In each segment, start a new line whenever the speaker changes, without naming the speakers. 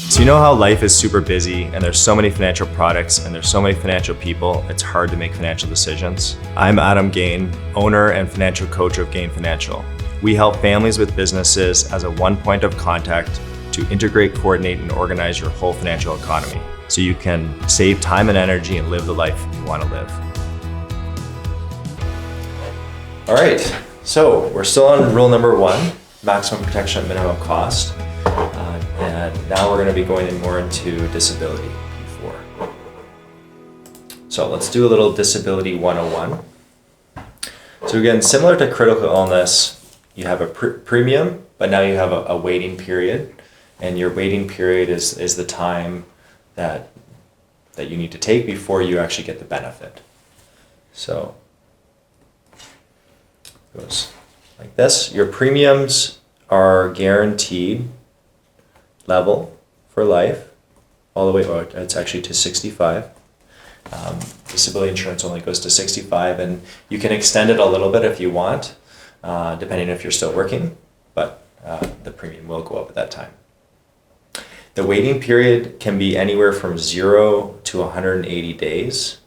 So you know how life is super busy and there's so many financial products and there's so many financial people, it's hard to make financial decisions? I'm Adam Gain, owner and financial coach of Gain Financial. We help families with businesses as a one point of contact to integrate, coordinate, and organize your whole financial economy so you can save time and energy and live the life you want to live. All right, so we're still on rule number 1, maximum protection at minimum cost. And now we're going to be going in more into disability P4. So let's do a little disability 101. So again, similar to critical illness, you have a premium, but now you have a waiting period. And your waiting period is the time that you need to take before you actually get the benefit. So it goes like this. Your premiums are guaranteed level for life, all the way, it's actually to 65. Disability insurance only goes to 65, and you can extend it a little bit if you want, depending if you're still working, but the premium will go up at that time. The waiting period can be anywhere from 0 to 180 days.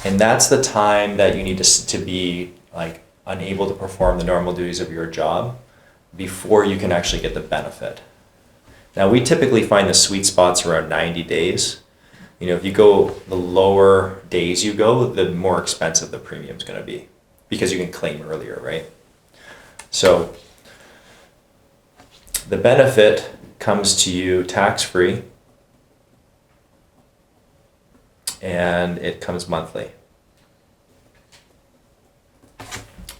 And that's the time that you need to be like unable to perform the normal duties of your job before you can actually get the benefit. Now, we typically find the sweet spots around 90 days. You know, if you go, the lower days you go, the more expensive the premium's going to be because you can claim earlier, right? So the benefit comes to you tax-free, and it comes monthly.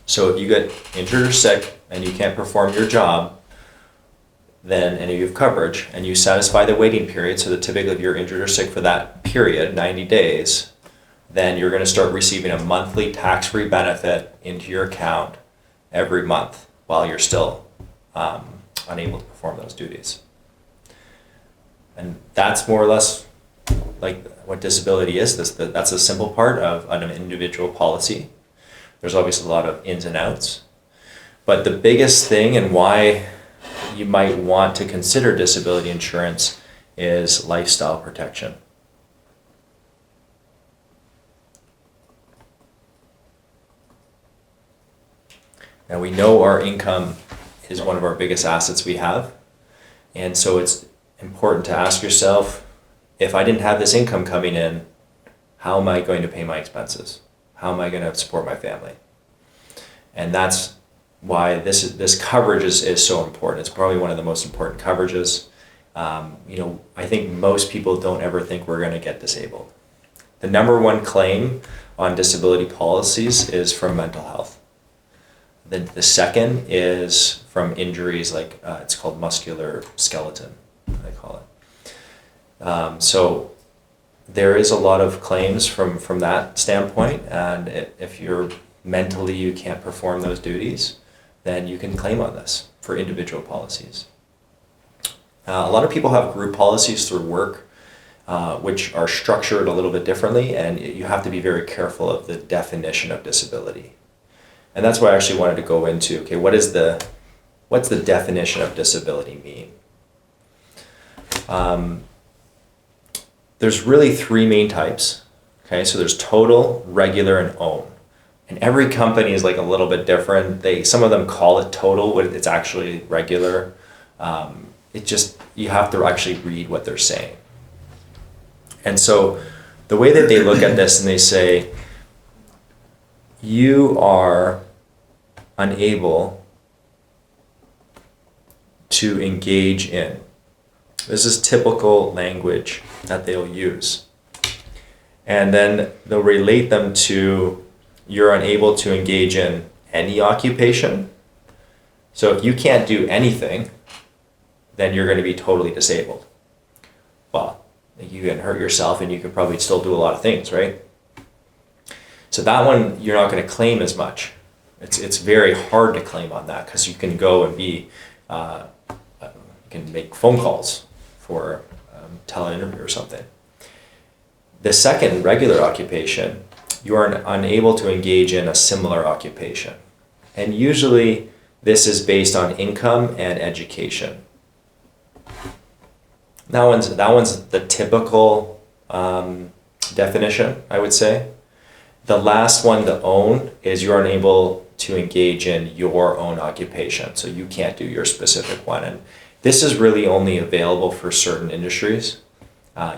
So if you get injured or sick and you can't perform your job, then, and you have coverage and you satisfy the waiting period, so that typically if you're injured or sick for that period, 90 days, then you're going to start receiving a monthly tax-free benefit into your account every month while you're still unable to perform those duties. And that's more or less like what disability is. That's a simple part of an individual policy. There's obviously a lot of ins and outs, but the biggest thing and why you might want to consider disability insurance is lifestyle protection. Now, we know our income is one of our biggest assets we have, and so it's important to ask yourself, if I didn't have this income coming in, how am I going to pay my expenses? How am I going to support my family? And that's why this coverage is so important. It's probably one of the most important coverages. I think most people don't ever think we're going to get disabled. The number one claim on disability policies is from mental health. The second is from injuries like it's called muscular skeleton, I call it. So there is a lot of claims from that standpoint, and if you're mentally you can't perform those duties, then you can claim on this for individual policies. A lot of people have group policies through work, which are structured a little bit differently, and you have to be very careful of the definition of disability. And that's why I actually wanted to go into, okay, what's the definition of disability mean? There's really 3 main types. Okay, so there's total, regular, and own. And every company is like a little bit different. Some of them call it total, but it's actually regular. You have to actually read what they're saying. And so the way that they look at this and they say, you are unable to engage in. This is typical language that they'll use. And then they'll relate them to, you're unable to engage in any occupation. So if you can't do anything, then you're going to be totally disabled. Well, you can hurt yourself and you can probably still do a lot of things, right? So that one, you're not going to claim as much. It's very hard to claim on that because you can go and you can make phone calls for tele-interview or something. The second, regular occupation, you are unable to engage in a similar occupation. And usually this is based on income and education. That one's the typical definition, I would say. The last one, the own, is you're unable to engage in your own occupation. So you can't do your specific one. And this is really only available for certain industries,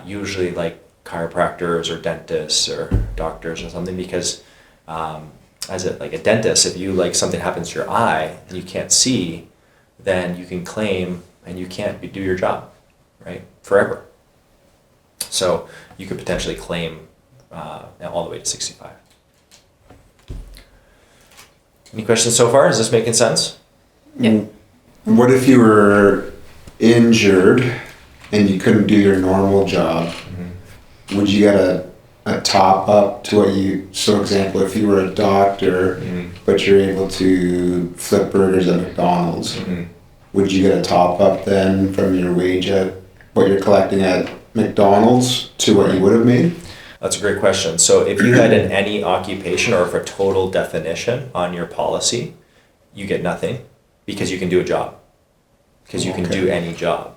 usually like chiropractors or dentists or doctors or something, because like a dentist, if you like something happens to your eye and you can't see, then you can claim and you can't do your job, right? Forever. So you could potentially claim all the way to 65. Any questions so far? Is this making sense?
Yeah.
What if you were injured and you couldn't do your normal job? Mm-hmm. Would you get a top up to what you, so example, if you were a doctor, mm-hmm. but you're able to flip burgers at McDonald's, mm-hmm. would you get a top up then from your wage at what you're collecting at McDonald's to what you would have made?
That's a great question. So if you had any occupation or if a total definition on your policy, you get nothing because you can do a job. Because you can do any job.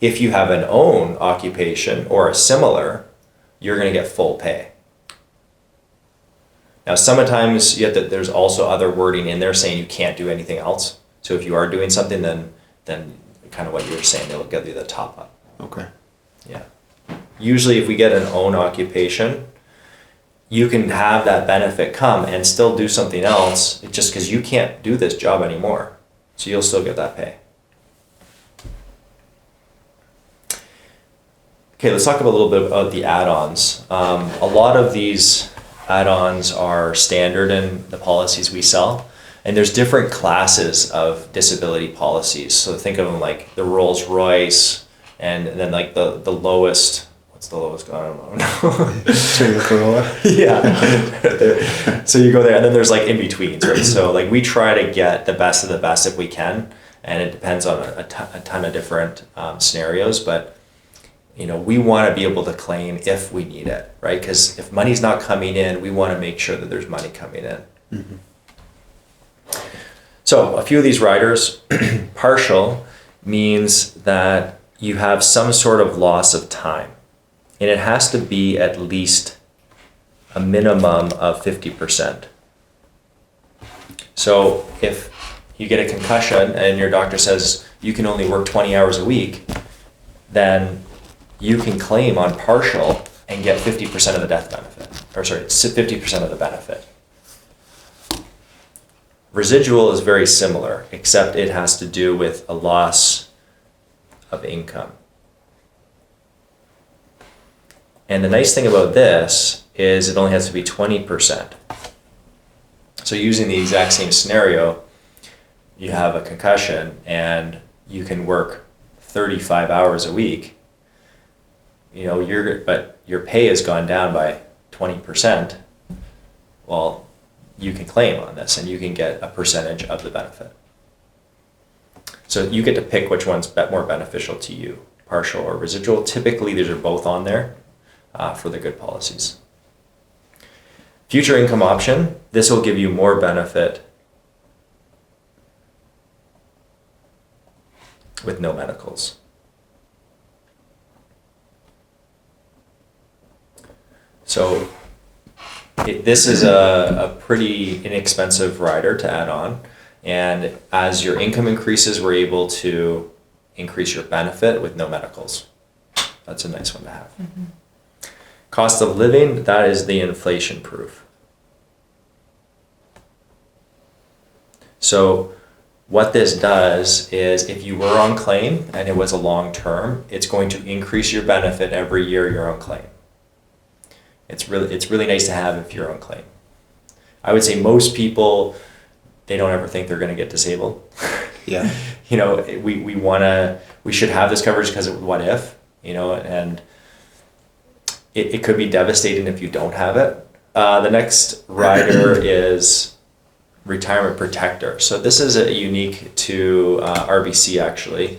If you have an own occupation or a similar, you're going to get full pay. Now, sometimes there's also other wording in there saying you can't do anything else. So if you are doing something, then kind of what you were saying, it'll give you the top up.
Okay.
Yeah. Usually if we get an own occupation, you can have that benefit come and still do something else just because you can't do this job anymore. So you'll still get that pay. Okay, let's talk a little bit about the add-ons. A lot of these add-ons are standard in the policies we sell, and there's different classes of disability policies. So think of them like the Rolls-Royce, and then like the lowest. What's the lowest? I don't know. Yeah. So you go there, and then there's like in betweens, right? So like we try to get the best of the best if we can, and it depends on a ton of different scenarios, but. We want to be able to claim if we need it, right? Because if money's not coming in, we want to make sure that there's money coming in. Mm-hmm. So a few of these riders, partial means that you have some sort of loss of time. And it has to be at least a minimum of 50%. So if you get a concussion and your doctor says you can only work 20 hours a week, then you can claim on partial and get 50% of the death benefit. 50% of the benefit. Residual is very similar, except it has to do with a loss of income. And the nice thing about this is it only has to be 20%. So using the exact same scenario, you have a concussion and you can work 35 hours a week. But your pay has gone down by 20%. Well, you can claim on this and you can get a percentage of the benefit. So you get to pick which one's more beneficial to you, partial or residual. Typically, these are both on there for the good policies. Future income option, this will give you more benefit with no medicals. So this is a pretty inexpensive rider to add on. And as your income increases, we're able to increase your benefit with no medicals. That's a nice one to have. Mm-hmm. Cost of living, that is the inflation proof. So what this does is if you were on claim and it was a long term, it's going to increase your benefit every year you're on claim. It's really nice to have if you're on claim. I would say most people, they don't ever think they're going to get disabled.
Yeah.
We should have this coverage because of what if, and it could be devastating if you don't have it. The next rider is retirement protector. So this is unique to RBC actually.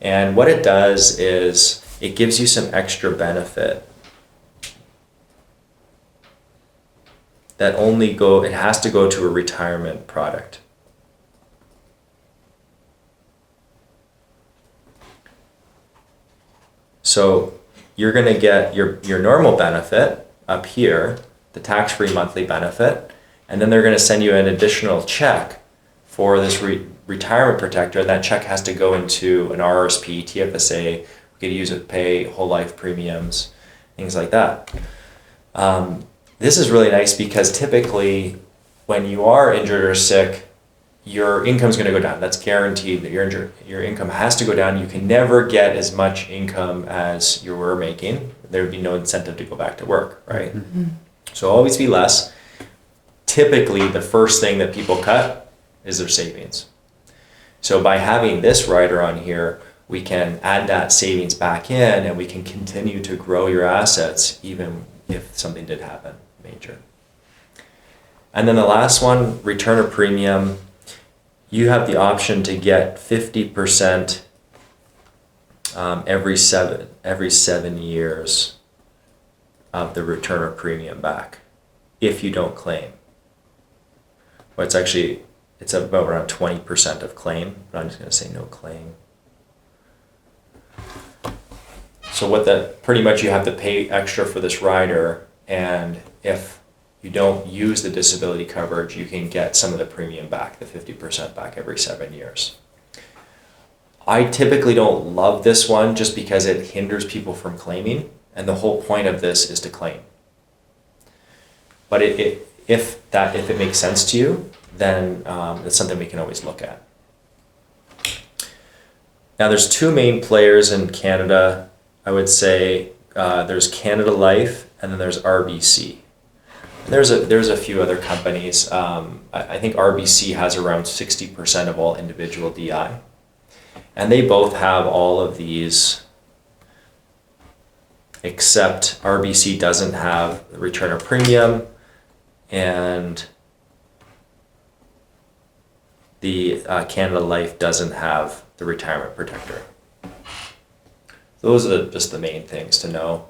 And what it does is it gives you some extra benefit that it has to go to a retirement product. So you're going to get your normal benefit up here, the tax-free monthly benefit, and then they're going to send you an additional check for this retirement protector, and that check has to go into an RRSP, TFSA. We could use it to pay whole life premiums, things like that. This is really nice because typically when you are injured or sick, your income's going to go down. That's guaranteed that your income has to go down. You can never get as much income as you were making. There would be no incentive to go back to work, right? Mm-hmm. So always be less. Typically, the first thing that people cut is their savings. So by having this rider on here, we can add that savings back in and we can continue to grow your assets even if something did happen major. And then the last one, return of premium. You have the option to get 50% every 7 years of the return of premium back if you don't claim. Well, it's about around 20% of claim, but I'm just going to say no claim. So what that pretty much you have to pay extra for this rider, and if you don't use the disability coverage, you can get some of the premium back, the 50% back every 7 years. I typically don't love this one just because it hinders people from claiming, and the whole point of this is to claim. But if it makes sense to you, then it's something we can always look at. Now there's two main players in Canada. I would say there's Canada Life and then there's RBC. And there's a few other companies. I think RBC has around 60% of all individual DI. And they both have all of these, except RBC doesn't have the return of premium, and the Canada Life doesn't have the retirement protector. Those are just the main things to know.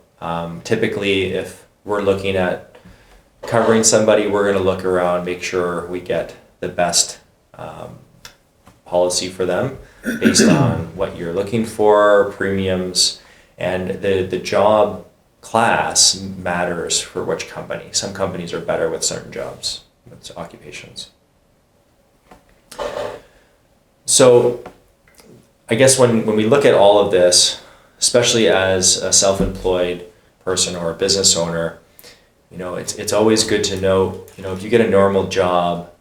Typically, if we're looking at covering somebody, we're going to look around, make sure we get the best policy for them based on what you're looking for, premiums, and the job class matters for which company. Some companies are better with certain jobs, with occupations. So I guess when we look at all of this, especially as a self-employed person or a business owner, it's always good to know, if you get a normal job,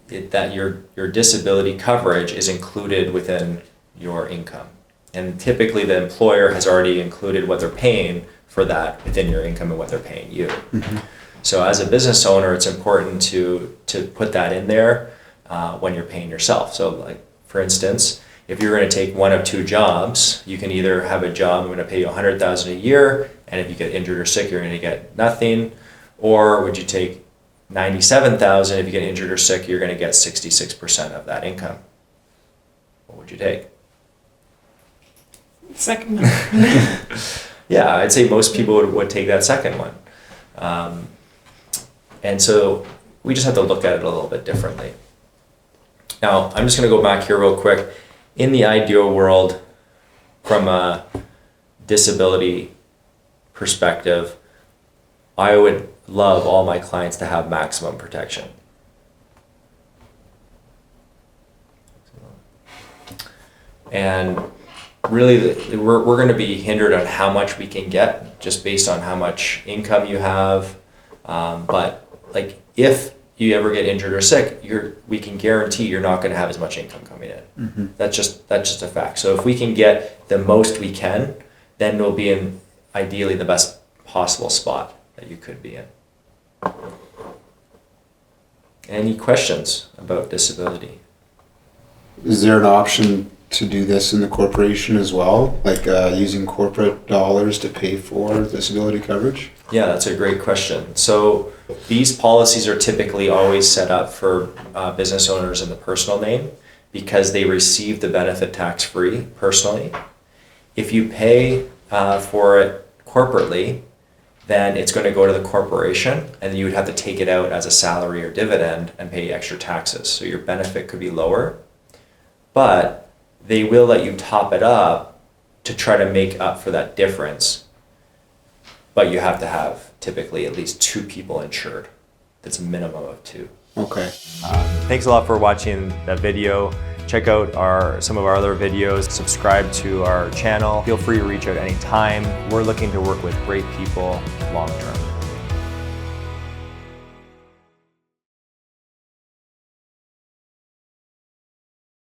that your disability coverage is included within your income. And typically the employer has already included what they're paying for that within your income and what they're paying you. Mm-hmm. So as a business owner, it's important to put that in there when you're paying yourself. So like, for instance, if you're going to take one of two jobs, you can either have a job, I'm going to pay you $100,000 a year, and if you get injured or sick, you're going to get nothing. Or would you take $97,000, if you get injured or sick, you're going to get 66% of that income? What would you take?
Second.
Yeah, I'd say most people would take that second one. And so we just have to look at it a little bit differently. Now, I'm just going to go back here real quick. In the ideal world, from a disability perspective, I would love all my clients to have maximum protection. And really, we're going to be hindered on how much we can get just based on how much income you have. But like, if you ever get injured or sick, we can guarantee you're not going to have as much income coming in. Mm-hmm. That's just a fact. So if we can get the most we can, then we'll be in ideally the best possible spot that you could be in. Any questions about disability?
Is there an option to do this in the corporation as well, like using corporate dollars to pay for disability coverage?
Yeah, that's a great question. So these policies are typically always set up for business owners in the personal name because they receive the benefit tax-free personally. If you pay for it corporately, then it's going to go to the corporation, and you would have to take it out as a salary or dividend and pay extra taxes. So your benefit could be lower, but they will let you top it up to try to make up for that difference. But you have to have typically at least 2 people insured. That's a minimum of 2.
Okay.
Thanks a lot for watching that video. Check out some of our other videos. Subscribe to our channel. Feel free to reach out anytime. We're looking to work with great people long term.